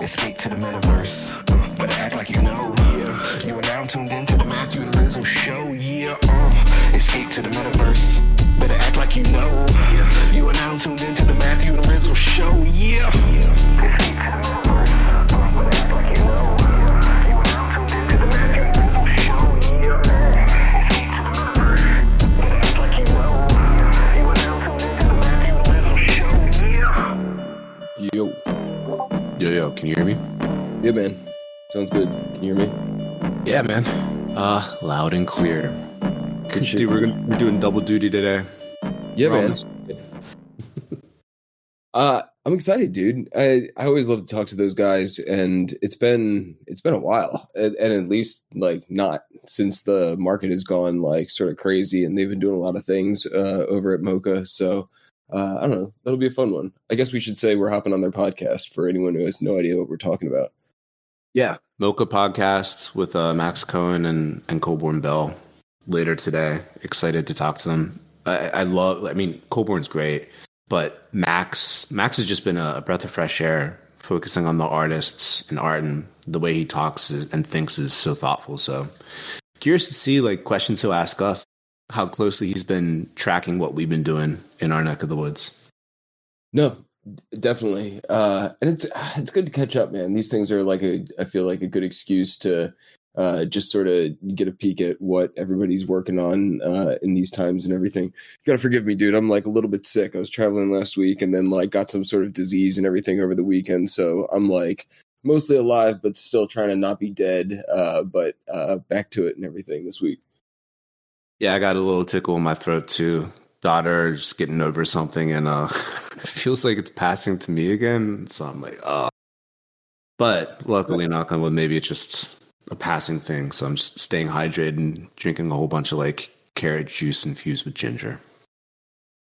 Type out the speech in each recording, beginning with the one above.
Escape to the metaverse. Better act like you know. Yeah. You are now tuned into the Matthew and Rizzle show. Yeah. Escape to the metaverse. Better act like you know. Yeah. You are now tuned into the Matthew and Rizzle show. Yeah. Escape to the metaverse. Better act like you know. You are now tuned into the Matthew and Rizzle show. Yeah. Escape to the metaverse. Better act like you know. You are now tuned into the Matthew and Rizzle show. Yeah. Yo, can you hear me? Yeah, man. Sounds good. Can you hear me? Yeah, man. Loud and clear. Good shit. Dude, we're doing double duty today. Yeah, man. I'm excited, dude. I always love to talk to those guys, and it's been a while, and at least like not since the market has gone like sort of crazy, and they've been doing a lot of things over at Mocha. So I don't know. That'll be a fun one. I guess we should say we're hopping on their podcast for anyone who has no idea what we're talking about. Yeah, Mocha podcasts with Max Cohen and Colborne Bell later today. Excited to talk to them. I mean, Colborne's great, but Max has just been a breath of fresh air, focusing on the artists and art, and the way he talks and thinks is so thoughtful. So curious to see like questions he'll ask us, how closely he's been tracking what we've been doing in our neck of the woods. No, definitely. And it's good to catch up, man. These things are like I feel like a good excuse to just sort of get a peek at what everybody's working on in these times and everything. You gotta forgive me, dude. I'm like a little bit sick. I was traveling last week and then like got some sort of disease and everything over the weekend. So I'm like mostly alive, but still trying to not be dead. But back to it and everything this week. Yeah, I got a little tickle in my throat too. Daughter just getting over something, and it feels like it's passing to me again. So I'm like, oh. But luckily, knock on wood, maybe it's just a passing thing. So I'm just staying hydrated and drinking a whole bunch of like carrot juice infused with ginger.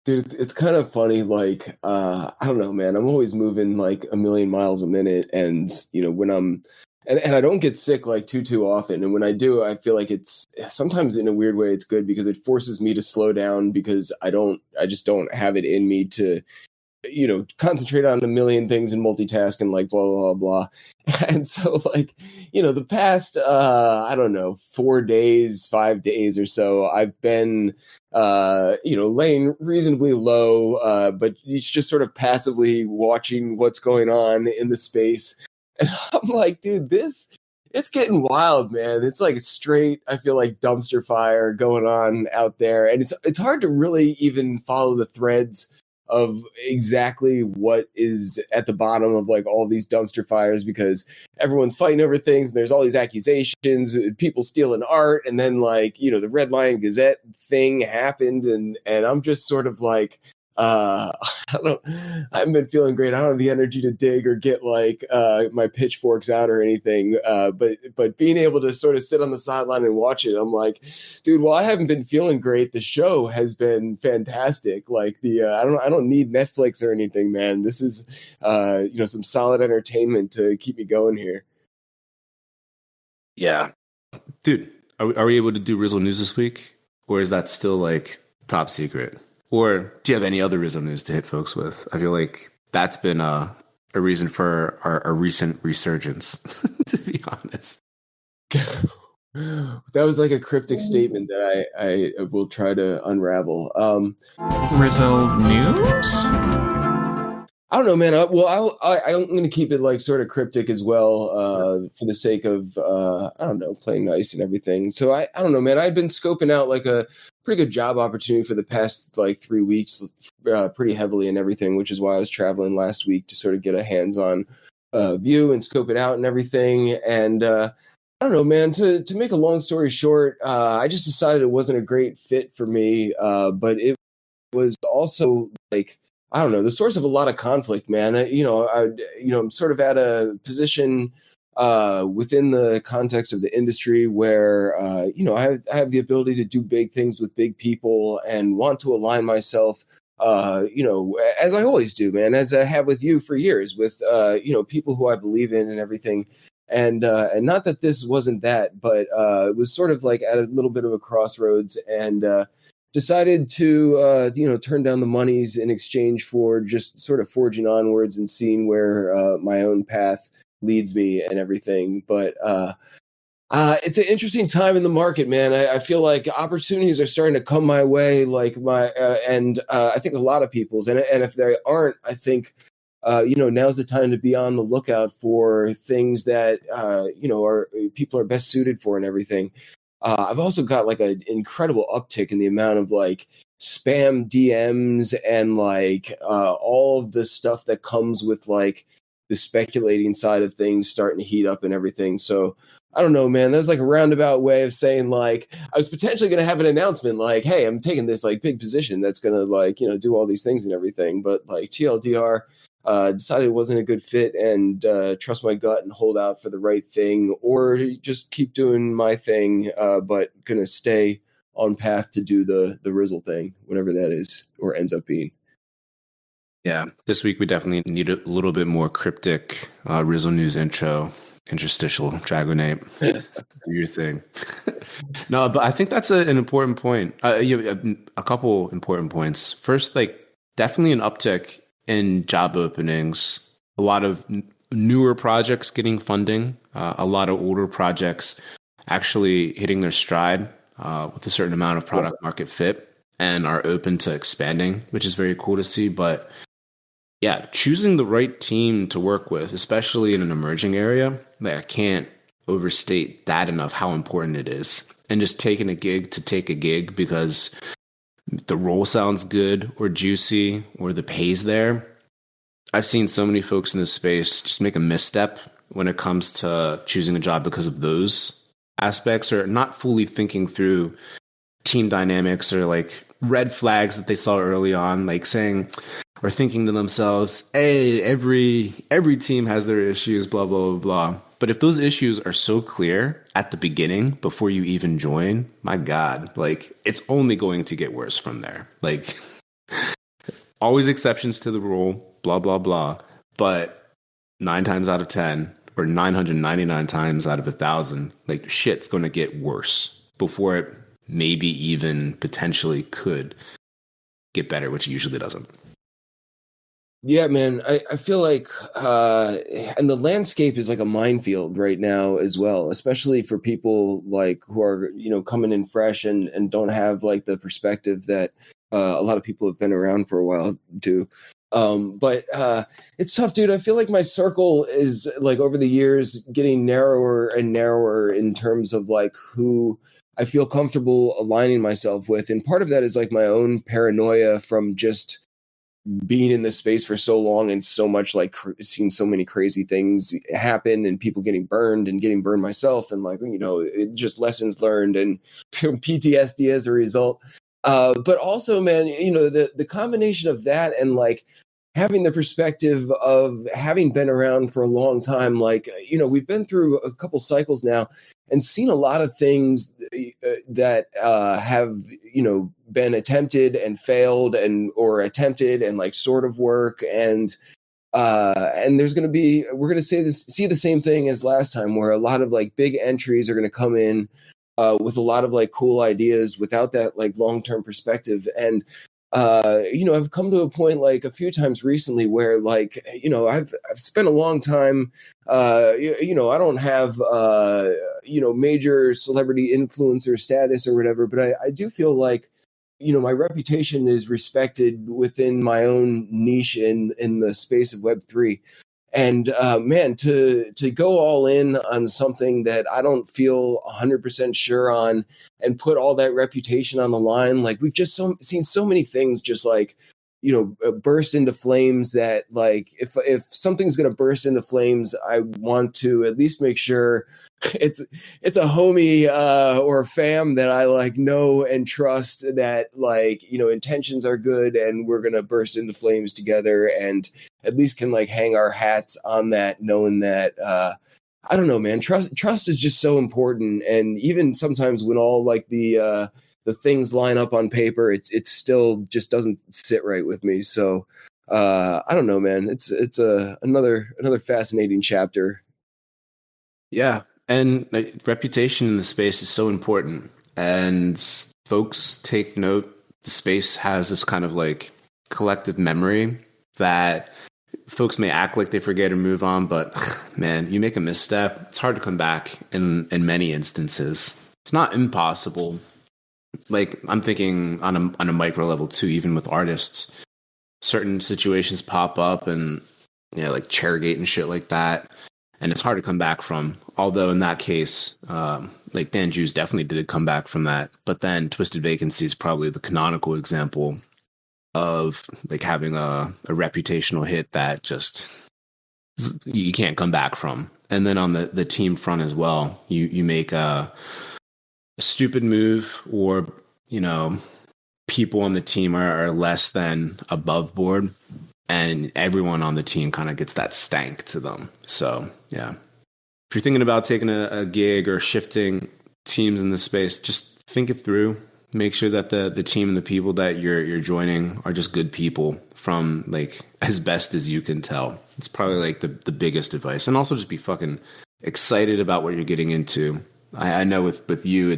Dude, it's kind of funny. Like, I don't know, man. I'm always moving like a million miles a minute, and you know when I'm. And I don't get sick like too often. And when I do, I feel like it's sometimes in a weird way, it's good because it forces me to slow down because I just don't have it in me to, you know, concentrate on a million things and multitask and like blah, blah, blah. And so like, you know, the past, I don't know, 5 days or so, I've been, you know, laying reasonably low, but it's just sort of passively watching what's going on in the space. And I'm like, dude, it's getting wild, man. It's like straight, I feel like dumpster fire going on out there. And it's hard to really even follow the threads of exactly what is at the bottom of like all these dumpster fires because everyone's fighting over things. And there's all these accusations, people stealing art. And then like, you know, the Red Lion Gazette thing happened. And I'm just sort of like, I haven't been feeling great. I don't have the energy to dig or get like my pitchforks out or anything. But being able to sort of sit on the sideline and watch it, I'm like, dude, while I haven't been feeling great, the show has been fantastic. Like I don't need Netflix or anything, man. This is you know, some solid entertainment to keep me going here. Yeah, dude, are we able to do Rizzle news this week, or is that still like top secret? Or do you have any other Rizzle news to hit folks with? I feel like that's been a reason for our recent resurgence, to be honest. That was like a cryptic statement that I will try to unravel. Rizzle news? I don't know, man. I'm going to keep it like sort of cryptic as well for the sake of, I don't know, playing nice and everything. So I don't know, man. I've been scoping out like a pretty good job opportunity for the past like 3 weeks pretty heavily and everything, which is why I was traveling last week to sort of get a hands-on view and scope it out and everything. And I don't know, man, to make a long story short, I just decided it wasn't a great fit for me, but it was also like, I don't know, the source of a lot of conflict, man. I'm sort of at a position within the context of the industry where, I have the ability to do big things with big people and want to align myself, as I always do, man, as I have with you for years, with, people who I believe in and everything. And not that this wasn't that, but it was sort of like at a little bit of a crossroads and decided to, turn down the monies in exchange for just sort of forging onwards and seeing where my own path leads me and everything. But it's an interesting time in the market, man. I feel like opportunities are starting to come my way, like I think a lot of people's, and if they aren't, I think now's the time to be on the lookout for things that are people are best suited for and everything. I've also got like an incredible uptick in the amount of like spam DMs and like all of the stuff that comes with like the speculating side of things starting to heat up and everything. So I don't know, man. There's like a roundabout way of saying like I was potentially going to have an announcement like, hey, I'm taking this like big position that's going to like, do all these things and everything. But like TLDR, decided it wasn't a good fit and trust my gut and hold out for the right thing, or just keep doing my thing, but going to stay on path to do the Rizzle thing, whatever that is or ends up being. Yeah, this week we definitely need a little bit more cryptic Rizzle news intro. Interstitial Dragonate, do your thing. No, but I think that's an important point. A couple important points. First, like definitely an uptick in job openings. A lot of newer projects getting funding. A lot of older projects actually hitting their stride with a certain amount of product market fit and are open to expanding, which is very cool to see. But yeah, choosing the right team to work with, especially in an emerging area, like I can't overstate that enough how important it is. And just taking a gig to take a gig because the role sounds good or juicy or the pay's there. I've seen so many folks in this space just make a misstep when it comes to choosing a job because of those aspects, or not fully thinking through team dynamics or like red flags that they saw early on, like saying or thinking to themselves, hey, every team has their issues, blah, blah, blah, blah. But if those issues are so clear at the beginning before you even join, my God, like it's only going to get worse from there. Like always exceptions to the rule, blah, blah, blah. But 9 times out of 10 or 999 times out of 1,000, like shit's going to get worse before it maybe even potentially could get better, which it usually doesn't. Yeah, man, I feel like, and the landscape is like a minefield right now as well, especially for people like who are, coming in fresh and don't have like the perspective that a lot of people have been around for a while do. But it's tough, dude. I feel like my circle is like over the years getting narrower and narrower in terms of like who I feel comfortable aligning myself with. And part of that is like my own paranoia from just being in this space for so long and so much like seeing so many crazy things happen and people getting burned myself. And like, it just lessons learned and PTSD as a result. But also, man, the combination of that and like having the perspective of having been around for a long time, like, we've been through a couple cycles now and seen a lot of things that have, been attempted and failed or attempted and like sort of work. And there's going to be, we're going to see the same thing as last time, where a lot of like big entries are going to come in with a lot of like cool ideas without that like long-term perspective. And I've come to a point like a few times recently where like, I've spent a long time, I don't have, major celebrity influencer status or whatever, but I do feel like, my reputation is respected within my own niche in the space of Web3. And man, to go all in on something that I don't feel 100% sure on and put all that reputation on the line, like we've just seen so many things just like, burst into flames that like if something's going to burst into flames, I want to at least make sure it's a homie or a fam that I like know and trust that like, intentions are good and we're going to burst into flames together and at least can like hang our hats on that, knowing that, I don't know, man, trust is just so important. And even sometimes when all like the things line up on paper, it still just doesn't sit right with me. So I don't know, man, it's another fascinating chapter. Yeah. And reputation in the space is so important. And folks take note. The space has this kind of like collective memory that folks may act like they forget or move on, but man, you make a misstep, it's hard to come back in many instances. It's not impossible. Like, I'm thinking on a micro level too, even with artists, certain situations pop up and, you know, like Chairgate and shit like that. And it's hard to come back from. Although in that case, like Dan Jews definitely did come back from that. But then Twisted Vacancy is probably the canonical example of like having a reputational hit that just you can't come back from. And then on the team front as well, you make a stupid move, or, you know, people on the team are less than above board, and everyone on the team kind of gets that stank to them. So yeah, if you're thinking about taking a gig or shifting teams in this space, just think it through. Make sure that the team and the people that you're joining are just good people from like as best as you can tell. It's probably like the biggest advice. And also just be fucking excited about what you're getting into. I know with you,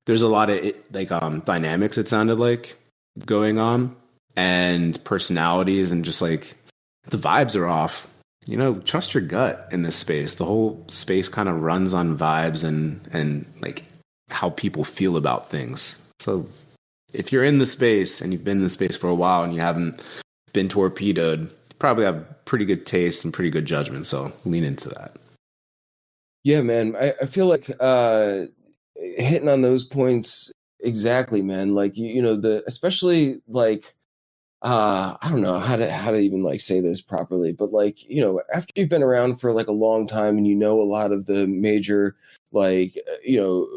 there's a lot of dynamics, it sounded like, going on, and personalities, and just like the vibes are off. You know, trust your gut in this space. The whole space kind of runs on vibes and like how people feel about things. So if you're in the space and you've been in the space for a while and you haven't been torpedoed, you probably have pretty good taste and pretty good judgment. So lean into that. Yeah, man. I feel like hitting on those points exactly, man. Like you know, especially like I don't know how to even like say this properly, but like, you know, after you've been around for like a long time and you know a lot of the major like you know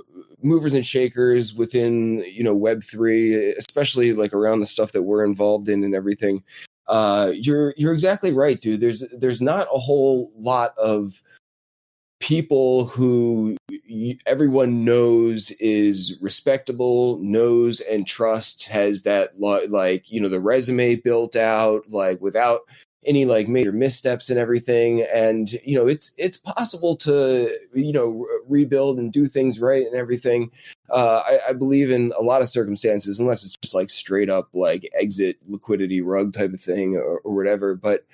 movers and shakers within, you know, Web3, especially like around the stuff that we're involved in and everything, you're exactly right, dude. There's not a whole lot of people who everyone knows is respectable, knows and trusts, has that like, you know, the resume built out like without any like major missteps and everything. And, you know, it's possible to, you know, rebuild and do things right and everything. I believe in a lot of circumstances, unless it's just like straight up like exit liquidity rug type of thing or whatever. But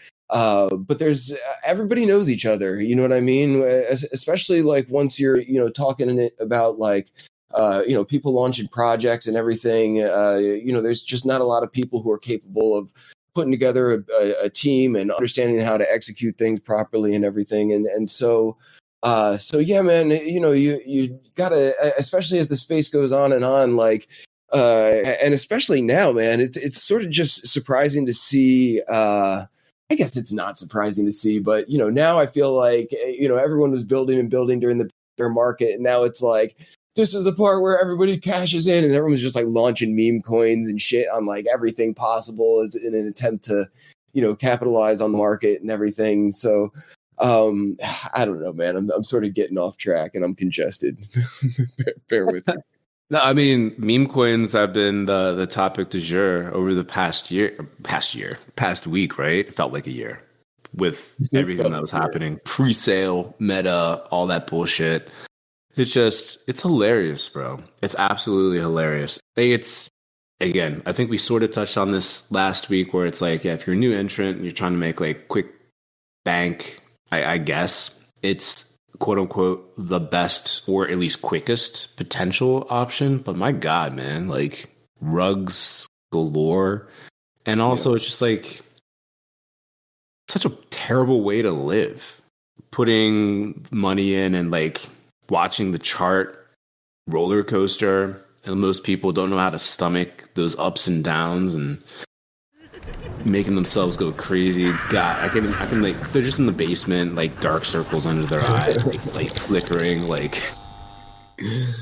there's everybody knows each other. You know what I mean? Especially like once you're, you know, talking about like, you know, people launching projects and everything, you know, there's just not a lot of people who are capable of putting together a team and understanding how to execute things properly and everything. And so yeah, man, you know, you gotta, especially as the space goes on, like, and especially now, man, it's sort of just surprising to see, I guess it's not surprising to see, but, you know, now I feel like, you know, everyone was building and building during the bear market. And now it's like, this is the part where everybody cashes in and everyone's just like launching meme coins and shit on like everything possible in an attempt to, you know, capitalize on the market and everything. So, I don't know, man, I'm sort of getting off track and I'm congested. Bear with me. No, I mean, meme coins have been the topic du jour over the past week, right? It felt like a year with everything that was happening. Pre-sale, meta, all that bullshit. It's hilarious, bro. It's absolutely hilarious. Again, I think we sort of touched on this last week where it's like, yeah, if you're a new entrant and you're trying to make like quick bank, I guess it's quote unquote the best or at least quickest potential option. But my God, man, like rugs galore. And also it's just like such a terrible way to live. Putting money in and like watching the chart roller coaster, and most people don't know how to stomach those ups and downs and making themselves go crazy. God, I can like, they're just in the basement, like dark circles under their eyes, like flickering, like,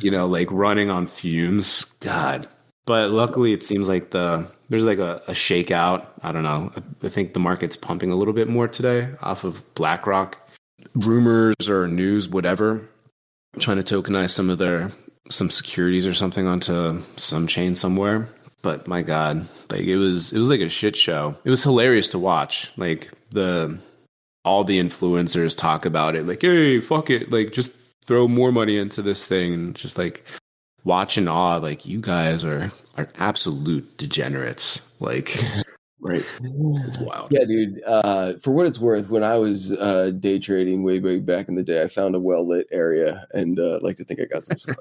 you know, like running on fumes. God. But luckily it seems like there's like a shakeout. I don't know. I think the market's pumping a little bit more today off of BlackRock rumors or news, whatever, trying to tokenize some securities or something onto some chain somewhere. But my God, like it was like a shit show. It was hilarious to watch. Like all the influencers talk about it, like, hey, fuck it, like just throw more money into this thing, and just like watch in awe, like you guys are absolute degenerates. Like Right. It's wild. Yeah, dude. For what it's worth, when I was day trading way back in the day, I found a well lit area, and I'd like to think I got some stuff.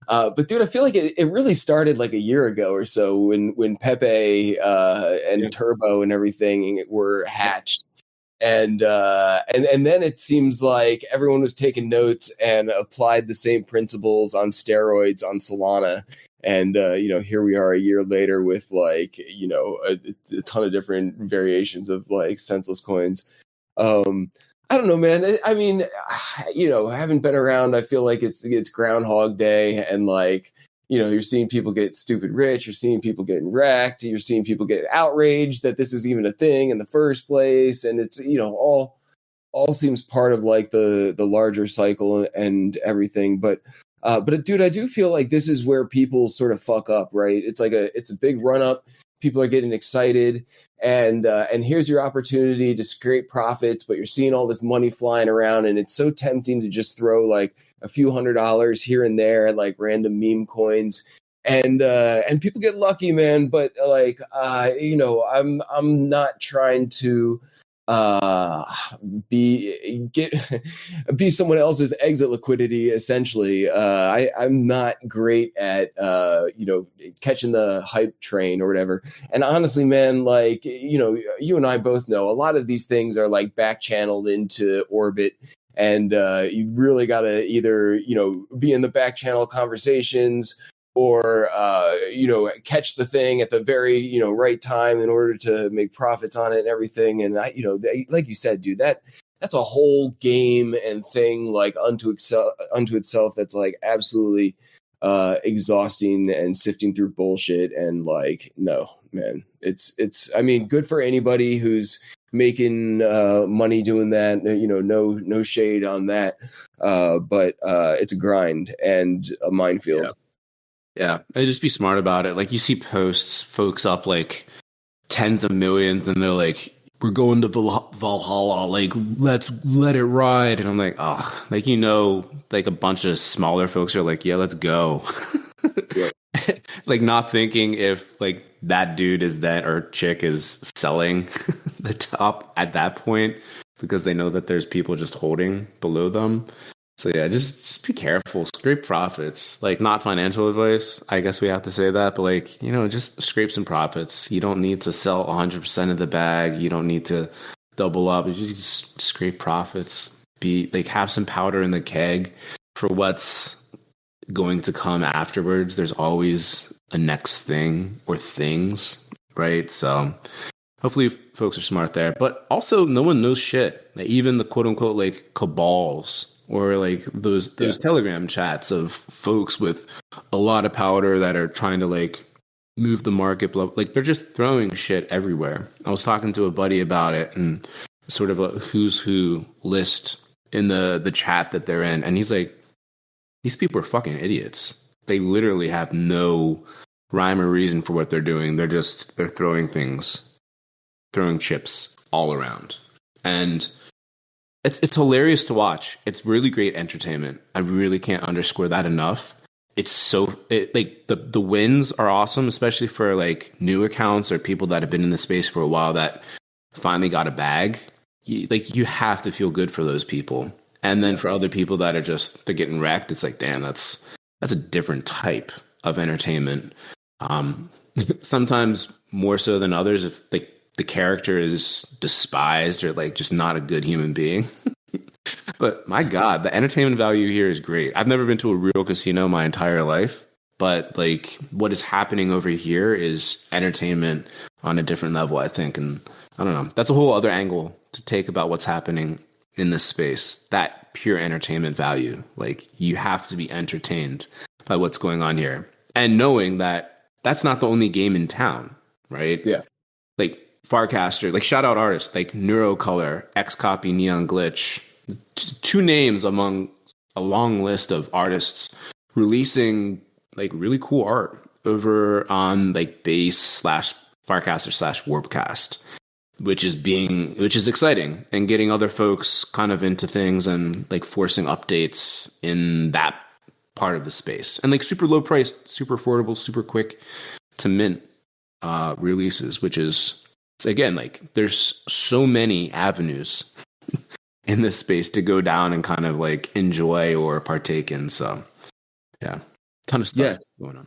But dude, I feel like it really started like a year ago or so when Pepe and Turbo and everything were hatched. And then it seems like everyone was taking notes and applied the same principles on steroids on Solana. And here we are a year later with like a ton of different variations of like senseless coins. I don't know, man. I mean, I haven't been around. I feel like it's Groundhog Day, and like you're seeing people get stupid rich. You're seeing people getting wrecked. You're seeing people get outraged that this is even a thing in the first place, and it's all seems part of like the larger cycle and everything. But dude, I do feel like this is where people sort of fuck up, right? It's a big run up. People are getting excited, and here's your opportunity to scrape profits, but you're seeing all this money flying around, and it's so tempting to just throw like a few $100s here and there at like random meme coins, and people get lucky, man. But like I'm not trying to be someone else's exit liquidity, essentially. I'm not great at catching the hype train or whatever. And honestly, man, like you and I both know a lot of these things are like back channeled into orbit, and you really got to either be in the back channel conversations or catch the thing at the very right time in order to make profits on it and everything. And like you said, dude, that's a whole game and thing like unto itself. That's like absolutely exhausting and sifting through bullshit. And like, no, man, it's I mean, good for anybody who's making money doing that. No shade on that, but it's a grind and a minefield. Yeah, and just be smart about it. Like you see posts, folks up like tens of millions, and they're like, "We're going to Valhalla, like let's let it ride." And I'm like, oh, like like a bunch of smaller folks are like, "Yeah, let's go." Yeah. Like not thinking if like that dude is that or chick is selling the top at that point because they know that there's people just holding below them. So yeah, just be careful. Scrape profits. Like not financial advice. I guess we have to say that, but like, just scrape some profits. You don't need to sell 100% of the bag. You don't need to double up. You just scrape profits. Be like have some powder in the keg for what's going to come afterwards. There's always a next thing or things, right? So hopefully folks are smart there. But also no one knows shit. Like, even the quote unquote like cabals or like those Telegram chats of folks with a lot of powder that are trying to like move the market. Like they're just throwing shit everywhere. I was talking to a buddy about it and sort of a who's who list in the chat that they're in. And he's like, these people are fucking idiots. They literally have no rhyme or reason for what they're doing. They're throwing chips all around. And it's hilarious to watch. It's really great entertainment. I really can't underscore that enough. It's like the wins are awesome, especially for like new accounts or people that have been in the space for a while that finally got a bag. You have to feel good for those people. And then for other people that are they're getting wrecked, it's like, damn, that's a different type of entertainment. Sometimes more so than others if like the character is despised or like just not a good human being. But my God, the entertainment value here is great. I've never been to a real casino my entire life, but like what is happening over here is entertainment on a different level, I think. And I don't know, that's a whole other angle to take about what's happening in this space. That pure entertainment value, like you have to be entertained by what's going on here. And knowing that that's not the only game in town, right? Yeah. Like Farcaster, like shout out artists like Neurocolor, XCOPY, Neonglitch, two names among a long list of artists releasing like really cool art over on like Base / Farcaster / Warpcast, which is exciting and getting other folks kind of into things and like forcing updates in that part of the space and like super low price, super affordable, super quick to mint. releases, which is, again, like there's so many avenues in this space to go down and kind of like enjoy or partake in. So yeah, ton of stuff going on.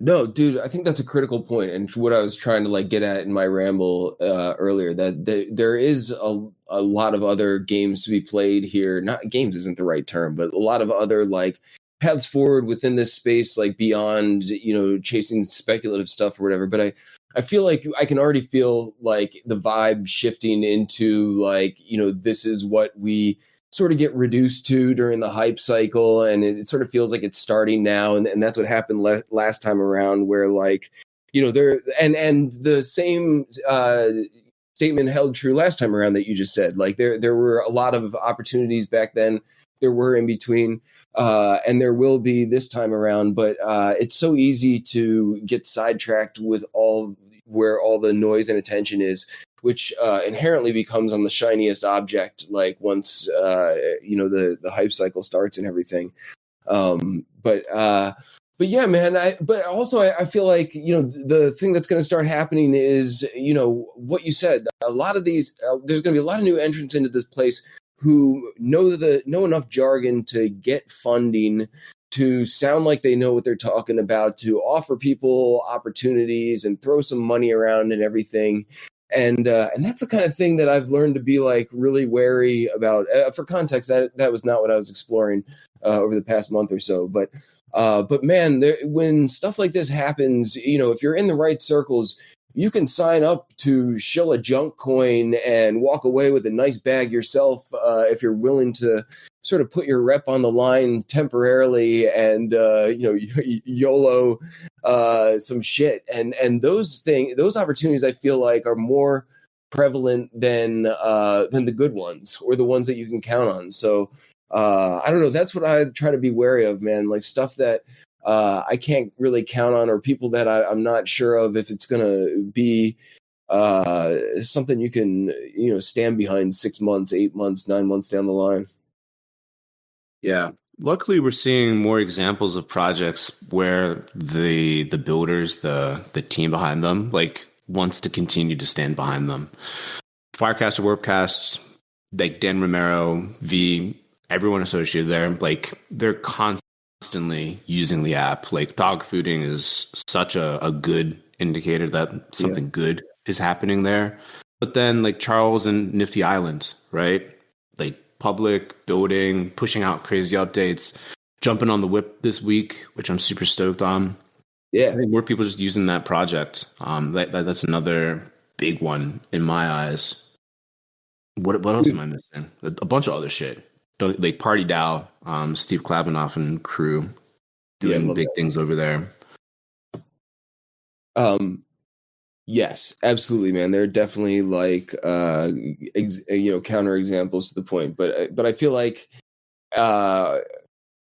No, dude, I think that's a critical point, and what I was trying to like get at in my ramble earlier, that there is a lot of other games to be played here. Not games isn't the right term, but a lot of other like paths forward within this space, like beyond, you know, chasing speculative stuff or whatever. But I feel like I can already feel like the vibe shifting into like, you know, this is what we sort of get reduced to during the hype cycle, and it sort of feels like it's starting now, and that's what happened last time around, where like, you know, there and the same statement held true last time around that you just said. Like there were a lot of opportunities back then, there were in between, and there will be this time around, but it's so easy to get sidetracked with where all the noise and attention is, which inherently becomes on the shiniest object, like once you know, the hype cycle starts and everything. But yeah, man. But also I feel like, you know, the thing that's going to start happening is, you know, what you said. A lot of these, there's going to be a lot of new entrants into this place who know enough jargon to get funding, to sound like they know what they're talking about, to offer people opportunities and throw some money around and everything. And that's the kind of thing that I've learned to be like really wary about. For context, that was not what I was exploring over the past month or so. But man, when stuff like this happens, you know, if you're in the right circles, you can sign up to shill a junk coin and walk away with a nice bag yourself, if you're willing to sort of put your rep on the line temporarily and you know, YOLO some shit. And those opportunities, I feel like, are more prevalent than the good ones, or the ones that you can count on. So I don't know. That's what I try to be wary of, man. Like stuff that I can't really count on, or people that I'm not sure of if it's gonna be something you can, you know, stand behind 6 months, 8 months, 9 months down the line. Yeah. Luckily, we're seeing more examples of projects where the builders, the team behind them, like wants to continue to stand behind them. Farcaster, Warpcast, like Dan Romero, V, everyone associated there, like they're constantly using the app. Like dog fooding is such a good indicator that something good is happening there. But then like Charles and Nifty Island, right? Like public building, pushing out crazy updates, jumping on the whip this week, which I'm super stoked on. Yeah, I think more people just using that project. That's another big one in my eyes. What else am I missing? A bunch of other shit. Like Party DAO, Steve Klabanoff and crew doing big things over there. Yes, absolutely, man. There are definitely like you know, counter examples to the point, but I feel like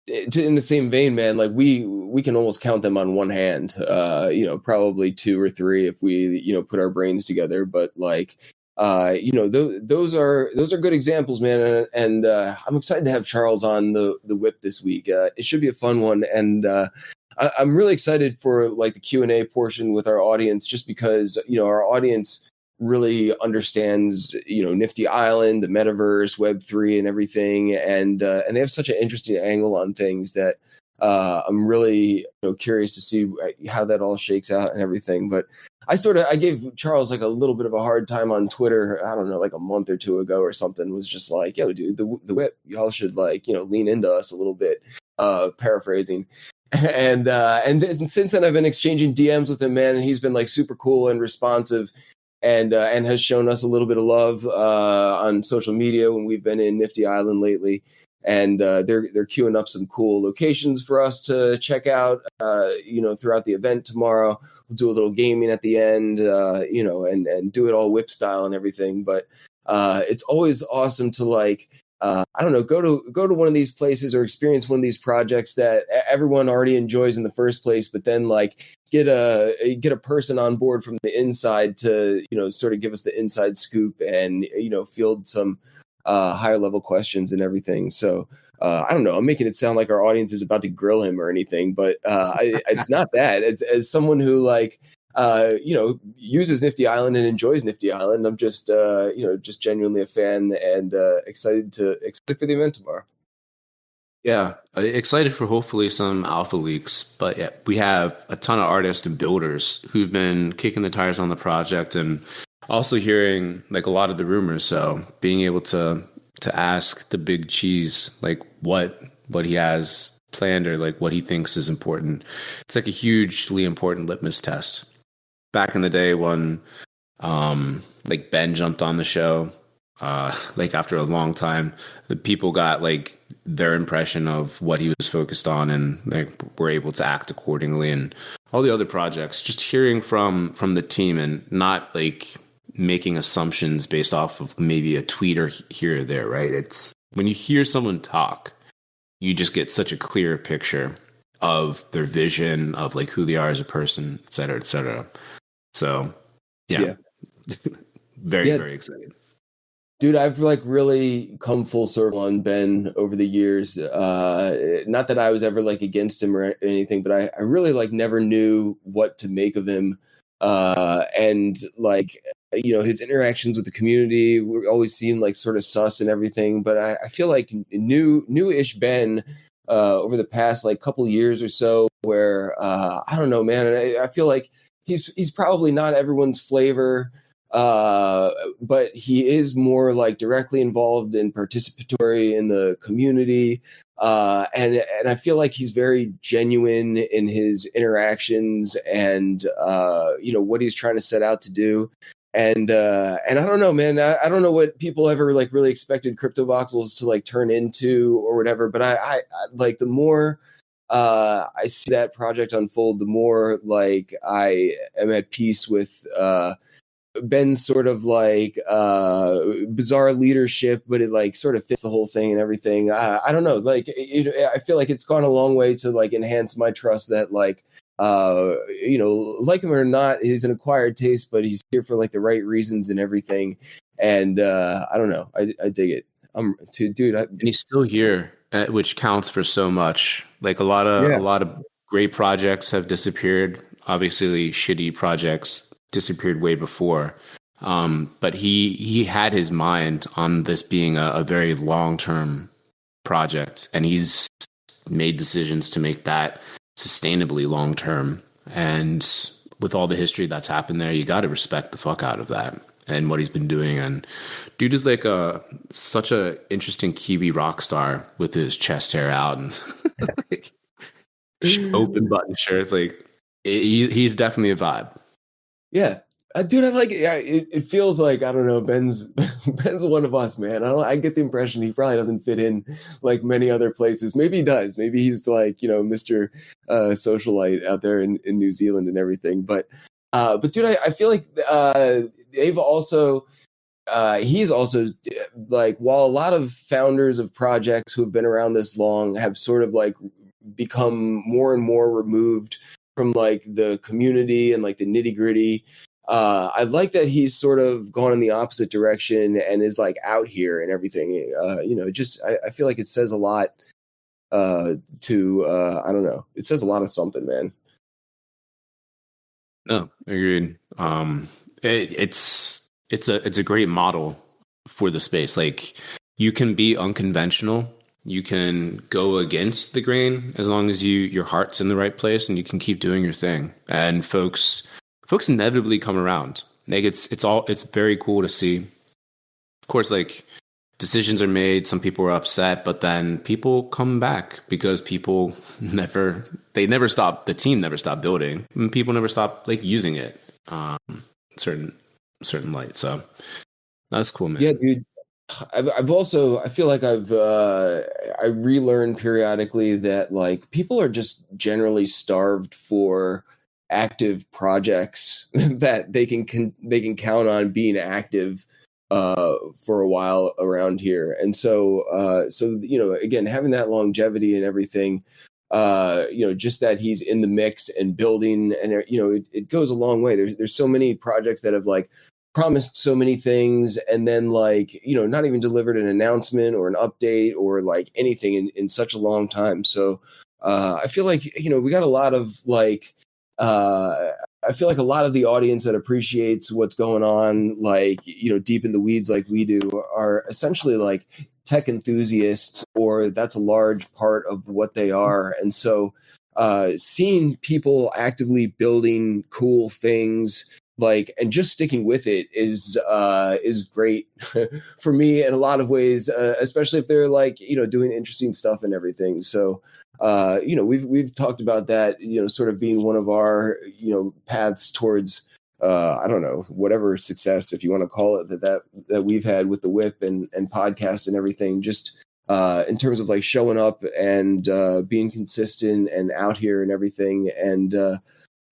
in the same vein, man, like we can almost count them on one hand. You know, probably 2 or 3 if we, you know, put our brains together. But like, you know, those are good examples, man. And I'm excited to have Charles on the whip this week. It should be a fun one, and I'm really excited for like the Q&A portion with our audience, just because, you know, our audience really understands, you know, Nifty Island, the metaverse, Web3 and everything. And they have such an interesting angle on things that I'm really, you know, curious to see how that all shakes out and everything. But I gave Charles like a little bit of a hard time on Twitter, I don't know, like a month or 2 ago or something, was just like, yo, dude, the whip, y'all should like, you know, lean into us a little bit, paraphrasing. And since then I've been exchanging DMs with him, man, and he's been like super cool and responsive, and has shown us a little bit of love on social media when we've been in Nifty Island lately. And they're queuing up some cool locations for us to check out, you know, throughout the event tomorrow. We'll do a little gaming at the end, you know, and do it all whip style and everything. But it's always awesome to like, I don't know, go to one of these places or experience one of these projects that everyone already enjoys in the first place, but then like get a person on board from the inside to, you know, sort of give us the inside scoop and, you know, field some higher level questions and everything. So I don't know, I'm making it sound like our audience is about to grill him or anything, but it's not that. As someone who like uses Nifty Island and enjoys Nifty Island. I'm just just genuinely a fan and excited for the event tomorrow. Yeah, excited for hopefully some alpha leaks. But yeah, we have a ton of artists and builders who've been kicking the tires on the project and also hearing like a lot of the rumors. So being able to ask the big cheese like what he has planned or like what he thinks is important. It's like a hugely important litmus test. Back in the day when like Ben jumped on the show, like after a long time, the people got like their impression of what he was focused on and like were able to act accordingly. And all the other projects, just hearing from the team and not like making assumptions based off of maybe a tweet or here or there, right? It's when you hear someone talk, you just get such a clear picture of their vision of like who they are as a person, et cetera, et cetera. So yeah. Very excited. Dude, I've like really come full circle on Ben over the years. Not that I was ever like against him or anything, but I really like never knew what to make of him. And like, his interactions with the community were always seemed like sort of sus and everything. But I feel like new-ish Ben over the past like couple years or so where, I don't know, man. I feel like he's probably not everyone's flavor. But he is more like directly involved and participatory in the community. And I feel like he's very genuine in his interactions and, what he's trying to set out to do. And I don't know, man, I don't know what people ever like really expected Crypto Voxels to like turn into or whatever. But I like the more, I see that project unfold, the more like I am at peace with, Ben's sort of like bizarre leadership, but it like sort of fits the whole thing and everything. I don't know, like I feel like it's gone a long way to like enhance my trust that like like him or not, he's an acquired taste, but he's here for like the right reasons and everything. And I don't know, I dig it. And he's still here, which counts for so much. Like a lot of great projects have disappeared. Obviously, shitty projects disappeared way before, but he had his mind on this being a very long-term project, and he's made decisions to make that sustainably long-term. And with all the history that's happened there, you got to respect the fuck out of that and what he's been doing. And dude is like such a interesting Kiwi rock star with his chest hair out and like, open button shirts. Like he's definitely a vibe. Yeah, dude, I like it. Yeah, it feels like, I don't know, Ben's one of us, man. I get the impression he probably doesn't fit in like many other places. Maybe he does. Maybe he's like, Mr. Socialite out there in New Zealand and everything. But dude, I feel like they've also he's also like, while a lot of founders of projects who have been around this long have sort of like become more and more removed from like the community and like the nitty gritty. I like that he's sort of gone in the opposite direction and is like out here and everything. I feel like it says a lot I don't know. It says a lot of something, man. No, agreed. It's a great model for the space. Like you can be unconventional. You can go against the grain as long as your heart's in the right place and you can keep doing your thing. And folks inevitably come around. Like it's very cool to see. Of course, like decisions are made, some people are upset, but then people come back because people never stop, the team never stopped building and people never stop like using it certain light. So that's cool, man. Yeah, dude. I've also, I feel like I relearn periodically that like people are just generally starved for active projects that they can count on being active for a while around here. And so again, having that longevity and everything, just that he's in the mix and building, and it goes a long way. There's so many projects that have like promised so many things and then like not even delivered an announcement or an update or like anything in such a long time. So I feel like we got a lot of like I feel like a lot of the audience that appreciates what's going on, like, deep in the weeds like we do, are essentially like tech enthusiasts, or that's a large part of what they are. And so seeing people actively building cool things, like, and just sticking with it is great for me in a lot of ways, especially if they're like, doing interesting stuff and everything. So we've talked about that, sort of being one of our, paths towards, I don't know, whatever success, if you want to call it, that we've had with the whip and podcast and everything, just in terms of like showing up and being consistent and out here and everything. And,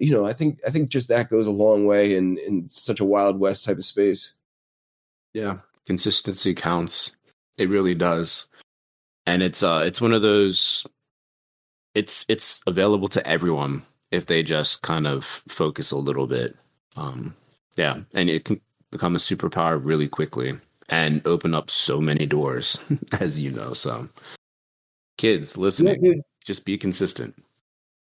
I think just that goes a long way in such a Wild West type of space. Yeah. Consistency counts. It really does. And it's one of those, it's available to everyone if they just kind of focus a little bit. And it can become a superpower really quickly and open up so many doors, as you know. So kids listening, just be consistent.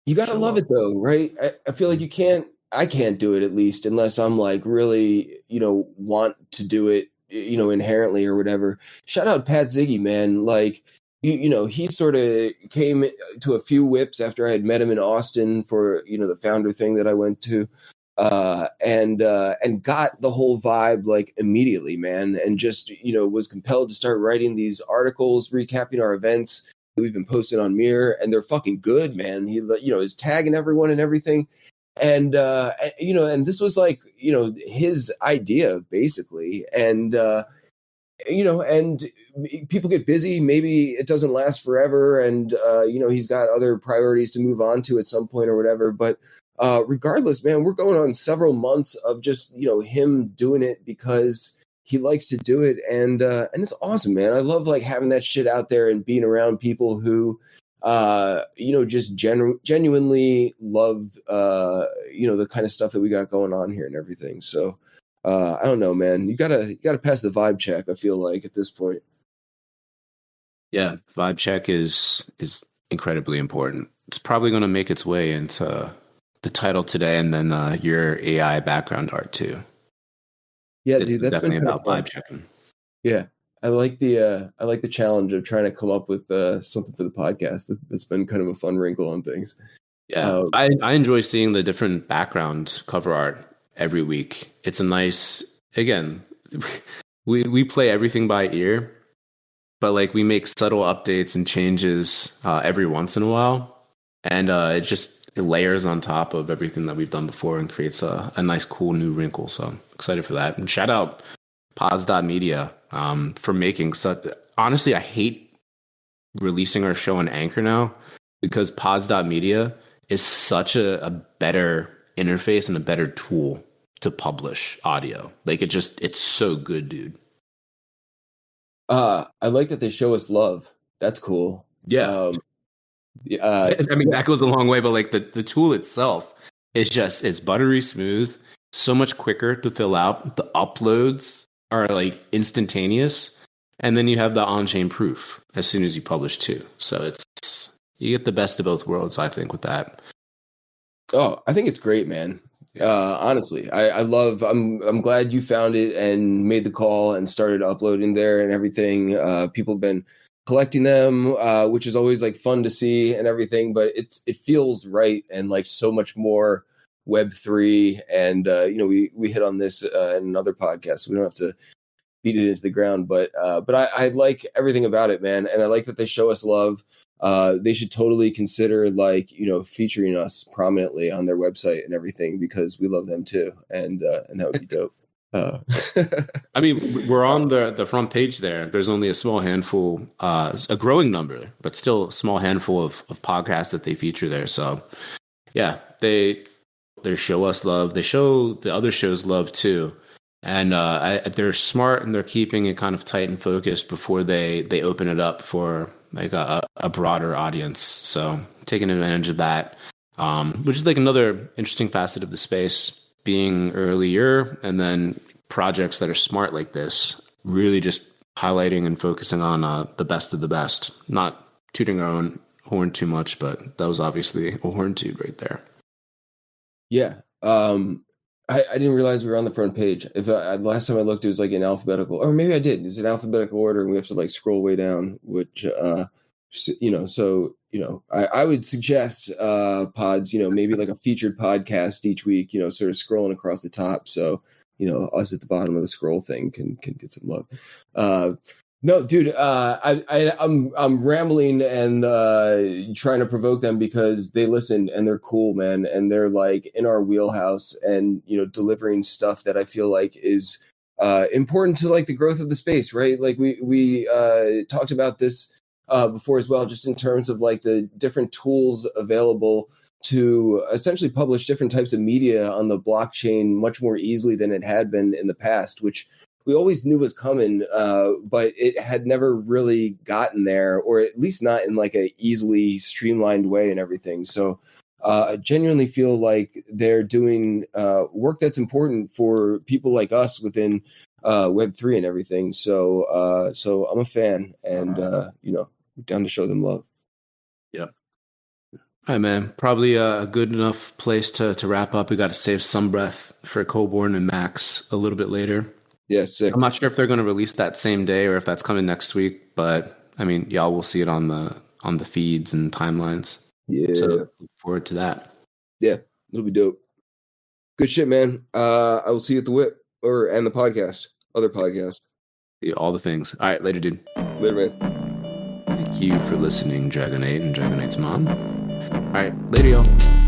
You got to love it though, right? I feel like I can't do it, at least, unless I'm like really, want to do it, inherently or whatever. Shout out Pat Ziggy, man. Like, he sort of came to a few whips after I had met him in Austin for, the founder thing that I went to, and got the whole vibe like immediately, man. And just, was compelled to start writing these articles, recapping our events that we've been posting on Mirror, and they're fucking good, man. He, is tagging everyone and everything. And, and this was like, his idea basically. And, and people get busy. Maybe it doesn't last forever. And, he's got other priorities to move on to at some point or whatever. But regardless, man, we're going on several months of just, him doing it because he likes to do it. And it's awesome, man. I love like having that shit out there and being around people who, just genuinely love, the kind of stuff that we got going on here and everything. So, I don't know, man. You gotta pass the vibe check, I feel like, at this point. Yeah, vibe check is incredibly important. It's probably going to make its way into the title today, and then your AI background art too. Yeah, dude, that's definitely been about vibe checking. Yeah, I like the challenge of trying to come up with something for the podcast. It's been kind of a fun wrinkle on things. Yeah, I enjoy seeing the different background cover art every week. It's a nice, again, we play everything by ear, but like we make subtle updates and changes every once in a while, and it layers on top of everything that we've done before and creates a nice, cool new wrinkle. So I'm excited for that. And shout out Pods.media for making such. Honestly, I hate releasing our show on Anchor now because Pods.media is such a better interface and a better tool to publish audio. Like it's so good, dude. I like that they show us love. That's cool. Yeah. I mean, that goes a long way, but like the tool itself is it's buttery smooth, so much quicker to fill out. The uploads are like instantaneous, and then you have the on-chain proof as soon as you publish too. So you get the best of both worlds, I think, with that. Oh, I think it's great, man. Honestly, I'm glad you found it and made the call and started uploading there and everything. People have been collecting them, which is always like fun to see and everything, but it feels right and like so much more Web3. And we hit on this in another podcast, so we don't have to beat it into the ground. But I like everything about it, man, and I like that they show us love. They should totally consider featuring us prominently on their website and everything, because we love them too, and that would be dope. I mean, we're on the front page there. There's only a small handful, a growing number, but still a small handful of podcasts that they feature there. So yeah, they show us love. They show the other shows love too. And they're smart, and they're keeping it kind of tight and focused before they open it up for like a broader audience. So taking advantage of that, which is like another interesting facet of the space, being earlier, and then projects that are smart like this, really just highlighting and focusing on the best of the best, not tooting our own horn too much, but that was obviously a horn toot right there. Yeah. I didn't realize we were on the front page. If last time I looked, it was like in alphabetical, or maybe I did. It's in alphabetical order, and we have to like scroll way down. Which I would suggest pods. Maybe like a featured podcast each week. Sort of scrolling across the top. So us at the bottom of the scroll thing can get some love. No, dude, I'm rambling and trying to provoke them because they listen and they're cool, man, and they're like in our wheelhouse and delivering stuff that I feel like is important to like the growth of the space, right? Like we talked about this before as well, just in terms of like the different tools available to essentially publish different types of media on the blockchain much more easily than it had been in the past, which we always knew was coming, but it had never really gotten there, or at least not in like a easily streamlined way and everything. So I genuinely feel like they're doing work that's important for people like us within Web3 and everything. So I'm a fan, and down to show them love. Yeah. All right, man. Probably a good enough place to wrap up. We got to save some breath for Coborn and Max a little bit later. Yeah, sick. I'm not sure if they're going to release that same day or if that's coming next week, but I mean, y'all will see it on the feeds and timelines. Yeah. So look forward to that. Yeah, it'll be dope. Good shit, man. I will see you at the whip and the podcast, other podcast. Yeah, all the things. All right, later, dude. Later, man. Thank you for listening, Dragonate and Dragonate's mom. All right, later, y'all.